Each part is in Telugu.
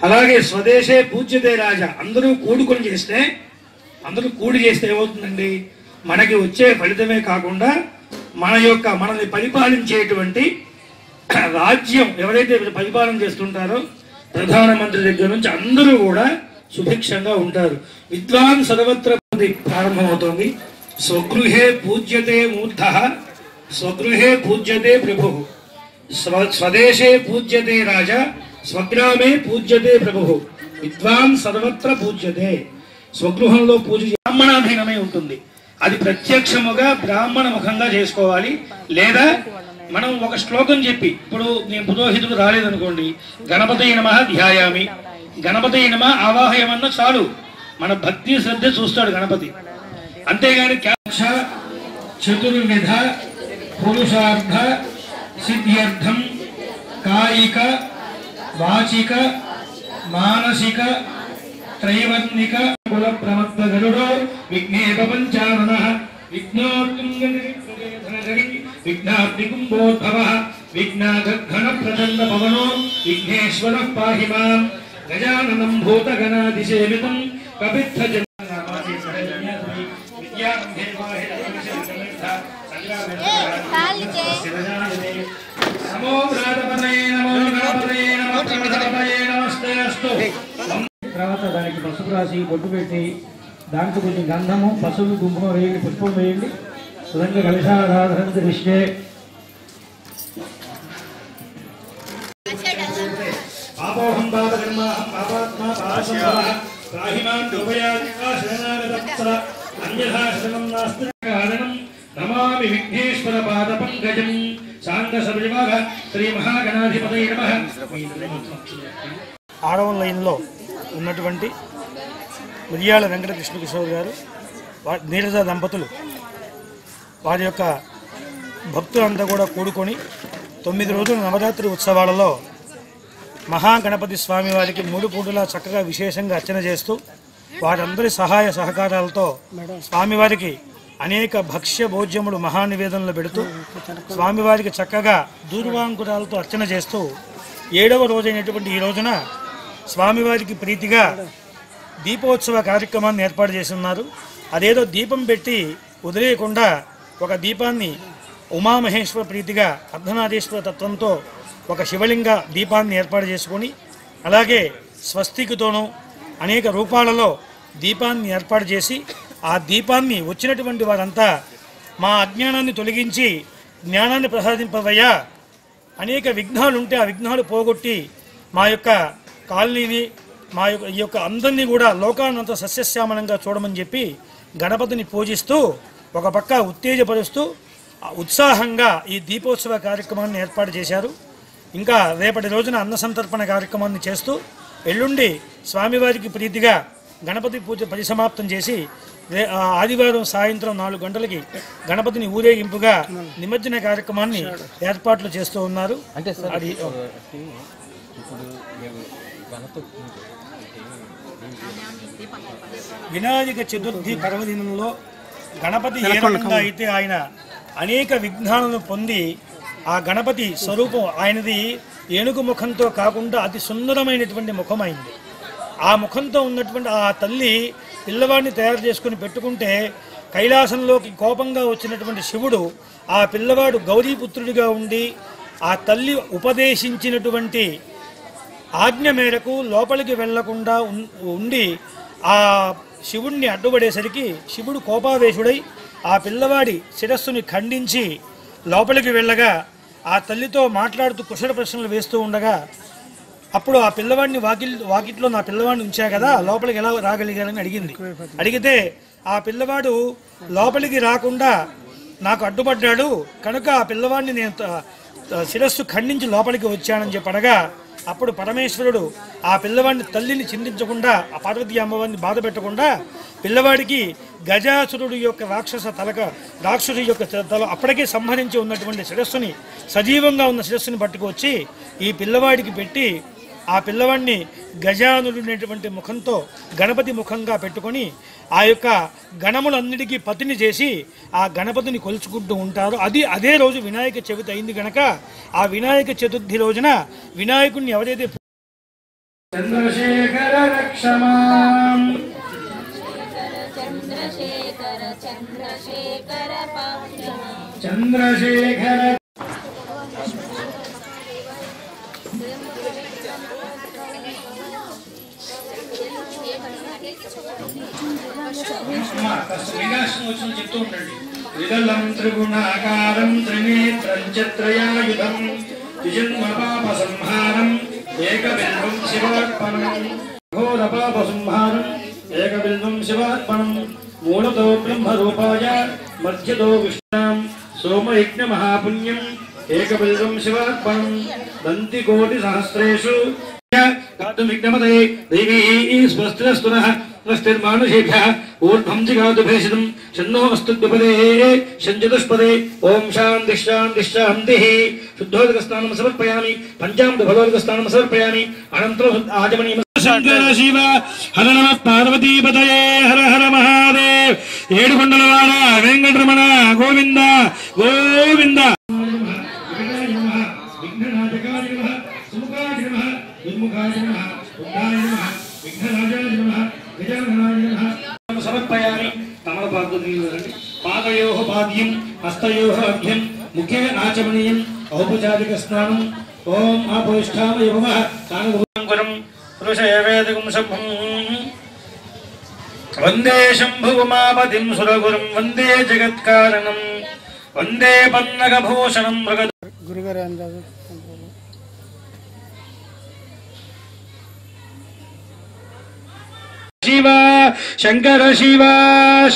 అలాగే స్వదేశే పూజ్యతే రాజా అందరూ కూడుకొని చేస్తే అందరూ కూడి చేస్తే ఏమవుతుందండి మనకి వచ్చే ఫలితమే కాకుండా మనల్ని పరిపాలించేటువంటి రాజ్యం ఎవరైతే పరిపాలన చేస్తుంటారో ప్రధానమంత్రి దగ్గర నుంచి అందరూ కూడా సుభిక్షంగా ఉంటారు. విద్వాన్ సర్వత్ర ప్రారంభమవుతోంది. స్వగృహే పూజ్యతే మూర్ధః స్వగృహే పూజ్యతే ప్రభుః స్వదేశే పూజ్యతే రాజా స్వగ్రామే పూజ్యతే ప్రభుః విద్వాన్ సర్వత్ర పూజ్యతే. స్వగృహంలో పూజ బ్రాహ్మణాధీనమై ఉంటుంది. అది ప్రత్యక్షముగా బ్రాహ్మణ ముఖంగా చేసుకోవాలి. లేదా మనం ఒక శ్లోకం చెప్పి, ఇప్పుడు నేను పురోహితుడు రాలేదనుకోండి, గణపతయే నమః ధ్యాయామి, గణపతయే నమః ఆవాహయమన్న చాలు, మన భక్తి శ్రద్ధ చూస్తాడు గణపతి. అంతేగాని చతుర్విధ పురుషార్థ సిద్ధ్యర్థం కాయిక వాచిక మానసిక త్రైవర్ణిక కుల ప్రమత్త గరుడో విఘ్నేప పంచానన విఘ్నార్దికుంభోద్భవ విఘ్నాఘన ప్రచండ పవనో విఘ్నేశ్వర పాహి మాం గజాననం భూతగణాదిసేవితం కపిత్థ తర్వాత దానికి పసుపు రాసి బొట్టు పెట్టి దాంట్లో కొంచెం గంధము పసుపు కుంకుమ వేయండి, పుష్పం వేయండి. సురంగ కలిశారాధన దృష్టే పాపోహం పాపకర్మాహం పాపాత్మా పాపసంభవః రాహిమాన్ కృపయాదికా శరణాగతవత్సల అన్యథా శరణం నాస్తి కారణం నమామి విఘ్నేశ్వర పాద పంకజం సాంగ సవిభాగ శ్రీ మహాగణాధిపతయే నమః. ఆడవ లైన్లో ఉన్నటువంటి మిర్యాల వెంకట కృష్ణ కిషోర్ గారు, నీరజ దంపతులు, వారి యొక్క భక్తులంతా కూడా కూడుకొని 9 రోజుల నవరాత్రి ఉత్సవాలలో మహాగణపతి స్వామి వారికి 3 పూటలా చక్కగా విశేషంగా అర్చన చేస్తూ వారందరి సహాయ సహకారాలతో స్వామివారికి అనేక భక్ష్య భోజ్యములు మహానివేదనలు పెడుతూ స్వామివారికి చక్కగా దూర్వాంకురాలతో అర్చన చేస్తూ 7వ రోజైనటువంటి ఈ రోజున స్వామివారికి ప్రీతిగా దీపోత్సవ కార్యక్రమాన్ని ఏర్పాటు చేసి ఉన్నారు. అదేదో దీపం పెట్టి వదిలేయకుండా ఒక దీపాన్ని ఉమామహేశ్వర ప్రీతిగా అర్ధనారీశ్వర తత్వంతో ఒక శివలింగ దీపాన్ని ఏర్పాటు చేసుకొని, అలాగే స్వస్తికుతోనూ అనేక రూపాలలో దీపాన్ని ఏర్పాటు చేసి ఆ దీపాన్ని వచ్చినటువంటి వారంతా మా అజ్ఞానాన్ని తొలగించి జ్ఞానాన్ని ప్రసాదింపవయ్యా, అనేక విఘ్నాలు ఉంటే ఆ విఘ్నాలు పోగొట్టి మా యొక్క కాలనీని మా యొక్క అందరినీ కూడా లోకానంతా సస్యశ్యామలంగా చూడమని చెప్పి గణపతిని పూజిస్తూ ఒక పక్క ఉత్తేజపరుస్తూ ఉత్సాహంగా ఈ దీపోత్సవ కార్యక్రమాన్ని ఏర్పాటు చేశారు. ఇంకా రేపటి రోజున అన్న సంతర్పణ కార్యక్రమాన్ని చేస్తూ ఎల్లుండి స్వామివారికి ప్రీతిగా గణపతి పూజ పరిసమాప్తం చేసి ఆదివారం సాయంత్రం 4 గంటలకి గణపతిని ఊరేగింపుగా నిమజ్జన కార్యక్రమాన్ని ఏర్పాట్లు చేస్తూ ఉన్నారు. అది వినాయక చతుర్థి పర్వదినంలో గణపతి ఏ రకంగా అయితే ఆయన అనేక విఘ్నాలను పొంది ఆ గణపతి స్వరూపం ఆయనది ఏనుగు ముఖంతో కాకుండా అతి సుందరమైనటువంటి ముఖం అయింది. ఆ ముఖంతో ఉన్నటువంటి ఆ తల్లి పిల్లవాడిని తయారు చేసుకుని పెట్టుకుంటే కైలాసంలోకి కోపంగా వచ్చినటువంటి శివుడు ఆ పిల్లవాడు గౌరీపుత్రుడిగా ఉండి ఆ తల్లి ఉపదేశించినటువంటి ఆజ్ఞ మేరకు లోపలికి వెళ్లకుండా ఉండి ఆ శివుణ్ణి అడ్డుపడేసరికి శివుడు కోపావేశుడై ఆ పిల్లవాడి శిరస్సుని ఖండించి లోపలికి వెళ్ళగా ఆ తల్లితో మాట్లాడుతూ కుశల ప్రశ్నలు వేస్తూ ఉండగా అప్పుడు ఆ పిల్లవాడిని వాకిట్లో నా పిల్లవాడిని ఉంచా కదా లోపలికి ఎలా రాగలిగారని అడిగితే ఆ పిల్లవాడు లోపలికి రాకుండా నాకు అడ్డుపడ్డాడు కనుక ఆ పిల్లవాడిని నేను శిరస్సు ఖండించి లోపలికి వచ్చానని చెప్పనగా అప్పుడు పరమేశ్వరుడు ఆ పిల్లవాడిని తల్లిని చిందించకుండా ఆ పార్వతీ అమ్మవారిని బాధ పెట్టకుండా పిల్లవాడికి గజాసురుడు యొక్క రాక్షసుడి యొక్క తల అప్పటికే సంహరించి ఉన్నటువంటి శిరస్సుని సజీవంగా ఉన్న శిరస్సుని పట్టుకొచ్చి ఈ పిల్లవాడికి పెట్టి ఆ పిల్లవాడిని గజానుడైనటువంటి ముఖంతో గణపతి ముఖంగా పెట్టుకొని ఆ యొక్క గణములన్నిటికీ పతిని చేసి ఆ గణపతిని కొలుచుకుంటూ ఉంటారు. అదే రోజు వినాయక చవితి అయింది కనుక ఆ వినాయక చతుర్థి రోజున వినాయకుడిని ఎవరైతే చంద్రశేఖర రక్షమాం చంద్రశేఖర చెప్తూ ఉండండి. విదలం త్రిగుణాకారం త్రినేత్రం చత్రయాయుధం ద్విజన్మ పాప సంహారం ఏకబిల్వం శివార్పణం ఘోర పాప సంహారం ఏకబిల్వం శివార్పణం మూలతో బ్రహ్మరూపాయ మధ్యతో విష్ణాం సోమయజ్ఞ మహాపుణ్యం ఏకబిల్వం శివార్పణం దంతి కోటి సహస్రేషు విఘ్నమతే దేవీ స్వస్తిరస్తునః స్వస్తిర్మానుషేభ్యः ఊర్ధ్వం జిగాతు భేషితం షన్నో అస్తు ద్విపదే షంచతుష్పదే ఓం శాంతి శాంతి శాంతిః శుద్ధోదక స్నానం సమర్పయామి పంచామృత ఫలోదక స్నానం సమర్పయామి అనంతరం ఆచమనీయం శంకర శివ హర నమః పార్వతీపతయే హర హర మహాదేవ్ ఏడుకొండలవాడ వెంకటరమణ గోవింద గోవింద సమర్పయామి తమలపాకుని పాదయోః పాద్యం హస్తయోః అభ్యం ముఖే ఆచమనీయం ఔపచారిక స్నానం ఓం ఆపోష్ఠామయ నమః కానగురం పురుషయేవేదకం శంభం వందే శంభుమాపతిం సురగురుం వందే జగత్కారణం వందే పన్నగభూషణం మృగ గురుగారు అందాజు శివ శంకర శివ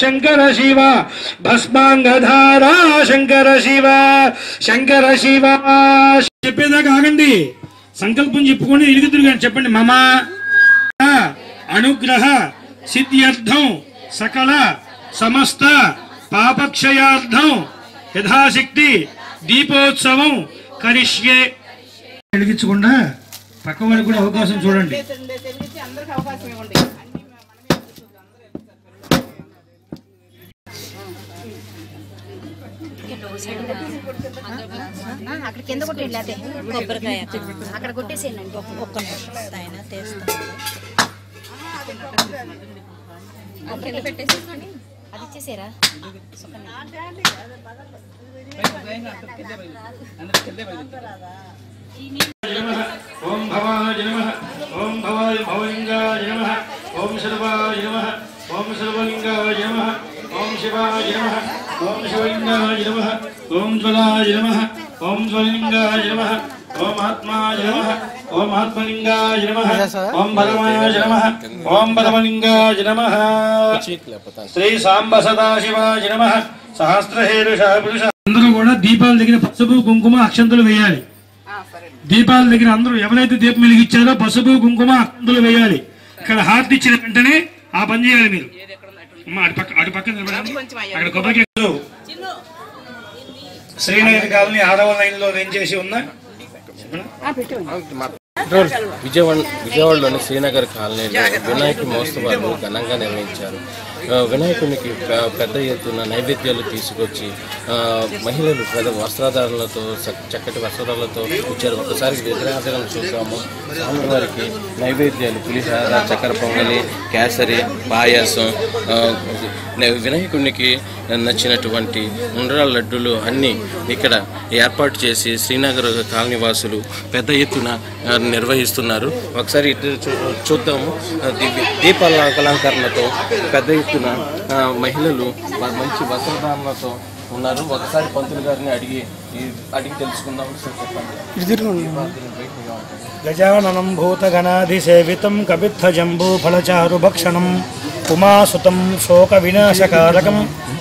శంకర శివ భస్మాంగధారా శంకర శివ శంకర శివ చెప్పేదాకా ఆగండి. సంకల్పం చెప్పుకొని ఇరుగుతురుగా చెప్పండి. మమ అనుగ్రహ సిద్ధ్యర్థం సకల సమస్త పాపక్షయార్థం యథాశక్తి దీపోత్సవం కరిష్యే. వెలిగించకుండా పక్క వాళ్ళకి కూడా అవకాశం చూడండి. అక్కడ కింద కొట్టేయండి, అదే కొబ్బరికాయ అక్కడ కొట్టేసేయండి. ఒక్క నిమిషం ఆయన కింద పెట్టేసేసుకోండి. అది ఇచ్చేసారా? ఓం భవాయ నమః ఓం భవాయ భవలింగాయ నమః ఓం సర్వాయ నమః ఓం సర్వలింగాయ నమః ఓం శివాయ నమః ఓం శివలింగాయ నమః ఓం జ్వలాయ నమః ఓం జ్వలింగాయ నమః ఓం ఆత్మాయ నమః ఓం ఆత్మలింగాయ నమః ఓం పరమాయ నమః ఓం పరమలింగాయ నమః శ్రీ సాంబ సదాశివాయ నమః సహస్రహేరుష పురుష. అందరూ కూడా దీపాల దగ్గర పసుపు కుంకుమ అక్షంతలు వేయాలి. దీపాల దగ్గర అందరూ ఎవరైతే దీపం వెలిగించారో పసుపు కుంకుమ అక్షంతలు వేయాలి. ఇక్కడ హారతి ఇచ్చిన వెంటనే ఆ పని చేయాలి. మీరు అటు పక్కన అక్కడ కొబ్బరికాయ శ్రీనగర్ కాలనీ 6వ లైన్లో వేంచేసి ఉన్న విజయవాడలోని శ్రీనగర్ కాలనీలో వినాయక మహోత్సవాలు ఘనంగా నిర్వహించారు. వినాయకునికి పెద్ద ఎత్తున నైవేద్యాలు తీసుకొచ్చి మహిళలు పెద్ద వస్త్రధారణలతో చక్కటి వస్త్రధారణలతో ఇచ్చారు. ఒకసారి విగ్రహాలను చూసాము. స్వామివారికి నైవేద్యాలు పులిహార, చక్కెర పొంగలి, కేసరి, పాయాసం, వినాయకునికి నచ్చినటువంటి ఉండ్రాల లడ్డూలు అన్నీ ఇక్కడ ఏర్పాటు చేసి శ్రీనగర్ కాలనీ వాసులు పెద్ద ఎత్తున నిర్వహిస్తున్నారు. ఒకసారి ఇటు చూద్దాము. దీపాల అలంకరణతో పెద్ద ఎత్తున మహిళలు మంచి వస్త్రధారణలతో ఉన్నారు. ఒకసారి పంతులు గారిని అడిగి తెలుసుకుందాం. గజాననం భూతగణాధిసేవితం కపిత్థ జంబూ ఫలచారు భక్షణం ఉమాసుతం శోక వినాశకారకం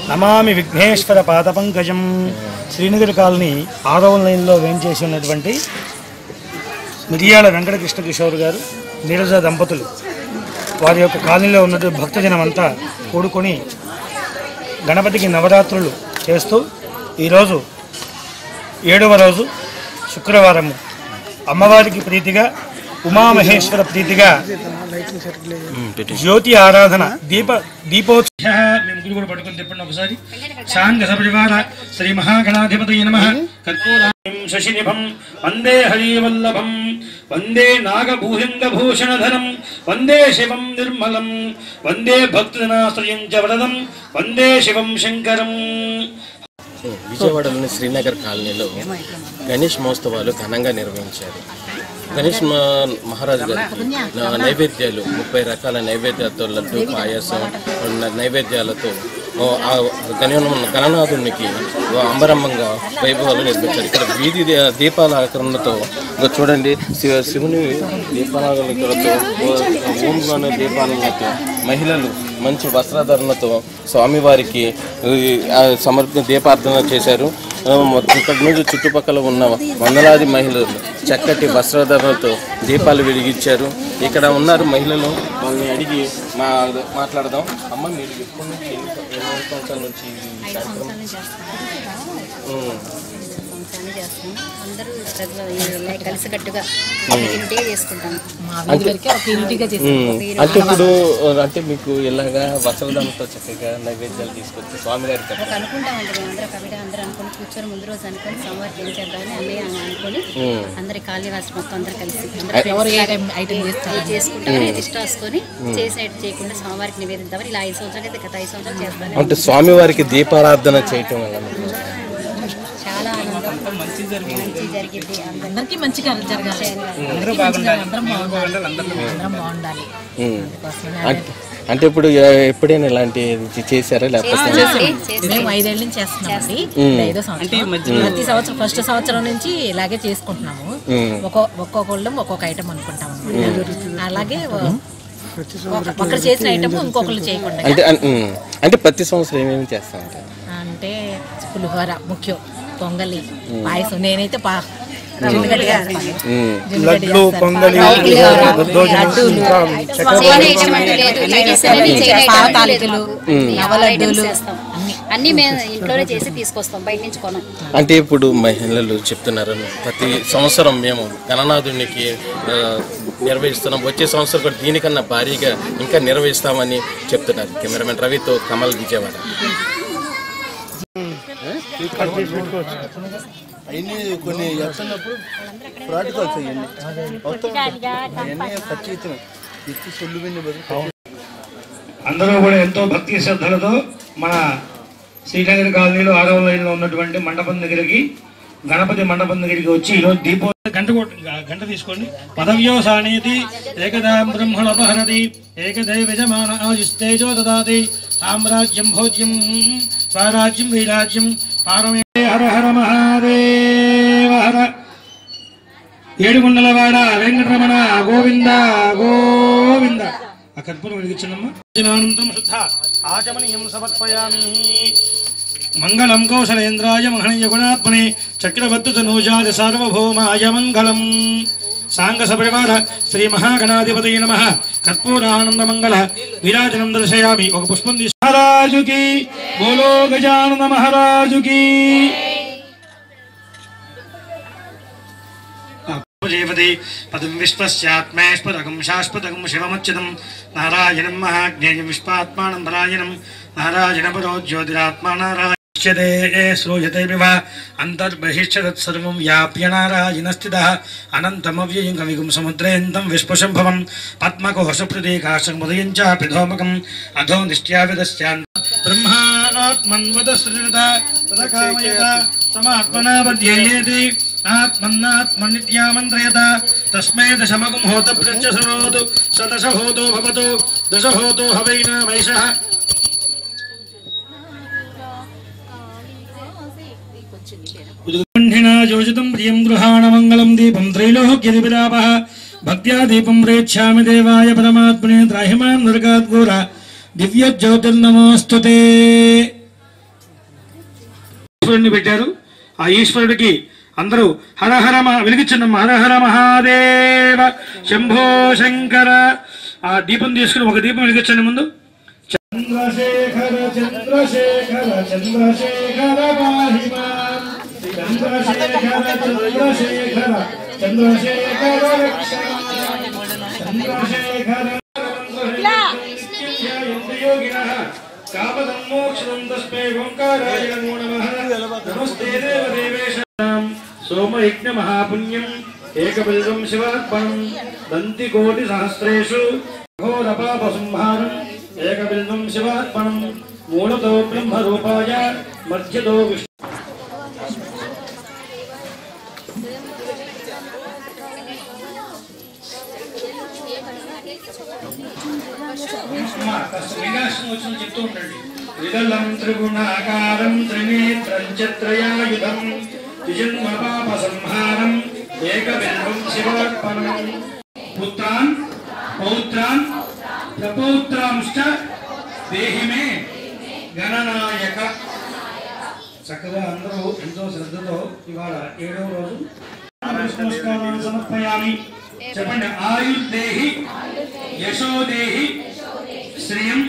నమామి విఘ్నేశ్వర పాదపంకజం. శ్రీనగర్ కాలనీ 6వ లైన్లో వేంచేసి ఉన్నటువంటి మిరియాల వెంకటకృష్ణ కిషోర్ గారు, నీరజ దంపతులు వారి యొక్క కాలనీలో ఉన్నటువంటి భక్తజనం అంతా కూడుకొని గణపతికి నవరాత్రులు చేస్తూ ఈరోజు 7వ రోజు శుక్రవారము అమ్మవారికి ప్రీతిగా ఉమామహేశ్వర ప్రీతిగా జ్యోతి ఆరాధన దీపోత్సవ ముగ్గురు కూడా పట్టుకొని తిప్పండి ఒకసారి. సాంగ సపరివార శ్రీ మహాగణాధిపతయ నమః. కర్పూరాం శశినిభం వందే హరివల్లభం వందే నాగభూషణధరం వందే శివం నిర్మలం వందే భక్తజనాశ్రయం చ వరదం వందే శివం శంకరం. విజయవాడలోని శ్రీనగర్ కాలనీలో గణేష్ మహోత్సవాలు ఘనంగా నిర్వహించారు. గణేష్ మహారాజు గారికి నైవేద్యాలు 30 రకాల నైవేద్యాలతో లడ్డు పాయసం నైవేద్యాలతో గణనాథునికి అంబరంభంగా వైభవాలు నిర్మించారు. ఇక్కడ వీధి దీపాల ఆకరణతో చూడండి, శివుని దీపాలంకరణతో ఓంగాను దీపాలతో మహిళలు మంచి వస్త్రధారణతో స్వామివారికి దీపార్థన చేశారు. ఇక్కడి నుంచి చుట్టుపక్కల ఉన్న వందలాది మహిళలు చక్కటి వస్త్రధారణతో దీపాలు వెలిగించారు. ఇక్కడ ఉన్నారు మహిళలు, వాళ్ళని అడిగి మాట్లాడదాం. అమ్మ, మీరు ఎప్పటి నుంచి ఎన్ని సంవత్సరాల నుంచి అంటే ఇప్పుడు అంటే మీకు ఇలాగా వస్త్రదానంతో చక్కగా నైవేద్యాలు తీసుకొచ్చి స్వామివారికి అనుకుంటామండి. మేము అందరూ అనుకుని కూర్చొని ముందు రోజు అనుకుని సోమవారికి ఏం చేద్దామని అన్నయ్య అనుకుని అందరి కాలనీవాసి మొత్తం అందరూ కలిసి చేసుకుంటామని లిస్ట్ రాసుకొని చేసిన చేయకుండా స్వామివారికి నివేదిద్దామని ఇలా 5 సంవత్సరాలు అయితే గత 5 సంవత్సరాలు చేస్తాను. అంటే స్వామివారికి దీపారాధన చేయటం వల్ల చాలా ఆనందం, మంచి జరిగింది. అందరికీ మంచిగా జరగాలి, అందరం బాగుండాలి. అంటే ఇప్పుడు ఎప్పుడైనా ఇలాంటి చేశారా? లేకపోతే మేము 5 ఏళ్ళ నుంచి చేస్తున్నామండి. 5వ సంవత్సరం. ప్రతి సంవత్సరం ఫస్ట్ సంవత్సరం నుంచి ఇలాగే చేసుకుంటున్నాము. ఒక్కొక్కళ్ళం ఒక్కొక్క ఐటమ్ అనుకుంటాము. అలాగే ఒకరు చేసిన ఐటమ్ ఇంకొకళ్ళు చేయకుండా. అంటే ప్రతి సంవత్సరం ఏమేమి చేస్తామంటే అంటే పులిహోర ముఖ్యం, పొంగలి, పాయసం. నేనైతే లడ్లు, పొంగలి, అన్ని మేము ఇంట్లోనే చేసి తీసుకొస్తాం, బయట నుంచి కొనం. అంటే ఇప్పుడు మహిళలు చెప్తున్నారు, ప్రతి సంవత్సరం మేము గణనాథునికి నిర్వహిస్తున్నాం, వచ్చే సంవత్సరం కూడా దీనికన్నా భారీగా ఇంకా నిర్వహిస్తామని చెప్తున్నారు. కెమెరామెన్ రవితో కమల్, విజయవాడ. అవన్నీ కొన్ని ఎత్తున్నప్పుడు ప్రాక్టికల్స్ అయ్యండి ఖచ్చితం ఎత్తి సొల్లువిని అందరూ కూడా ఎంతో భక్తి శ్రద్ధలతో మన శ్రీనగర్ కాలనీలో 6వ లైన్లో ఉన్నటువంటి మండపం దగ్గరికి, గణపతి మండపం దగ్గరికి వచ్చి ఈరోజు గంట తీసుకోండి. పదవ్యోసానేతి ఏకదా బ్రహ్మణపహరతి ఏకదైవజమాన ఆయుస్తేజో దదాతి సామ్రాజ్యం భోజ్యం స్వరాజ్యం వైరాజ్యం పారమే. హర హర మహాదేవ హర. ఏడుగుండలవాడ వెంకటరమణ గోవింద గోవింద. ఆ కర్పూరం వెలిగించండమ్మా. ఆచమనీయం సమర్పయామి. మంగళం కౌశలేంద్రాయ మహనీయ గుణాత్మనే చక్రవర్తితనూజాయ సార్వభౌమాయ మంగళం. సాంగ సపరివార శ్రీ మహాగణాధిపతయ నమః. కర్పూరానంద మంగళ విరాజనం దర్శయామి. ఒక పుష్పం తీసు. మహారాజుకి బోలో గజానన మహారాజుకి. పదం విశ్వస్యాత్మేశ్వరకం శాశ్వతకం శివమచ్యుతం నారాయణం మహాజ్ఞేయం విశ్వాత్మానం పరాయణం నారాయణ పరో జ్యోతిరాత్మా నారాయణ శ్రూయతే వివ అంతర్బహిష్యతత్సర్వం వ్యాప్య నారాయణ స్థితః అనంతమవ్యయం కవిగుం సముద్రేంతం విశ్వశంభవం పద్మకోశప్రదేకాశముదయం చాపి ధోమకం అధో నిష్ట్యావిదస్యాన్ బ్రహ్మాత్మన్వదసృజత తదకామయత సమాత్మనా వధ్యేయేతి ఆత్మన్నాత్మనిత్యామంత్రయత తస్మై దశమగుం హోత ప్రత్యసరోతు సదశ హోతో భవతు దశ హోతో హవైనా వైషః. యోజితం ప్రియం గృహాణ మంగళం దీపం త్రైలోక్యదివిలాపః భక్త్యా దీపం ప్రేచ్ఛామి దేవాయ పరమాత్మనే త్రాహిమాం నరకాద్ఘోర దివ్య జ్యోతిర్నమోస్తుతే. ఈశ్వరుని పెట్టారు. ఆ ఈశ్వరుడికి అందరూ హర హర వెలిగించండి. హర హర మహాదేవ శంభో శంకర. ఆ దీపం తీసుకుని ఒక దీపం వెలిగించండి ముందు. చంద్రశేఖర చంద్రశేఖర చంద్రశేఖర పాహి మాం. చంద్రశేఖర చంద్రశేఖర చంద్రశేఖర రక్ష. सोमयज्ञ महापुण्यम एकबिल्वं शिवार्पणं दंतिकोटि सहस्रेषु घोरपापसंहारं एकबिल्वं शिवार्पणं मूलतो ब्रह्मरूपाय मध्यतो विष्णु विदलं त्रिगुणाकारं त्रिनेत्रं च त्रयायुधं द्विजन्मपापसंहारम् एकबिल्वं शिवार्पणं पुत्रान् पौत्रान् प्रपौत्रांश्च देहि मे गणनायक చక్కగా అందరూ ఎంతో శ్రద్ధతో ఇవాళ 7వ రోజు నమస్కారాన్ని సమర్పయామి. చెప్పండి. ఆయుర్దేహి యశోదేహి శ్రియం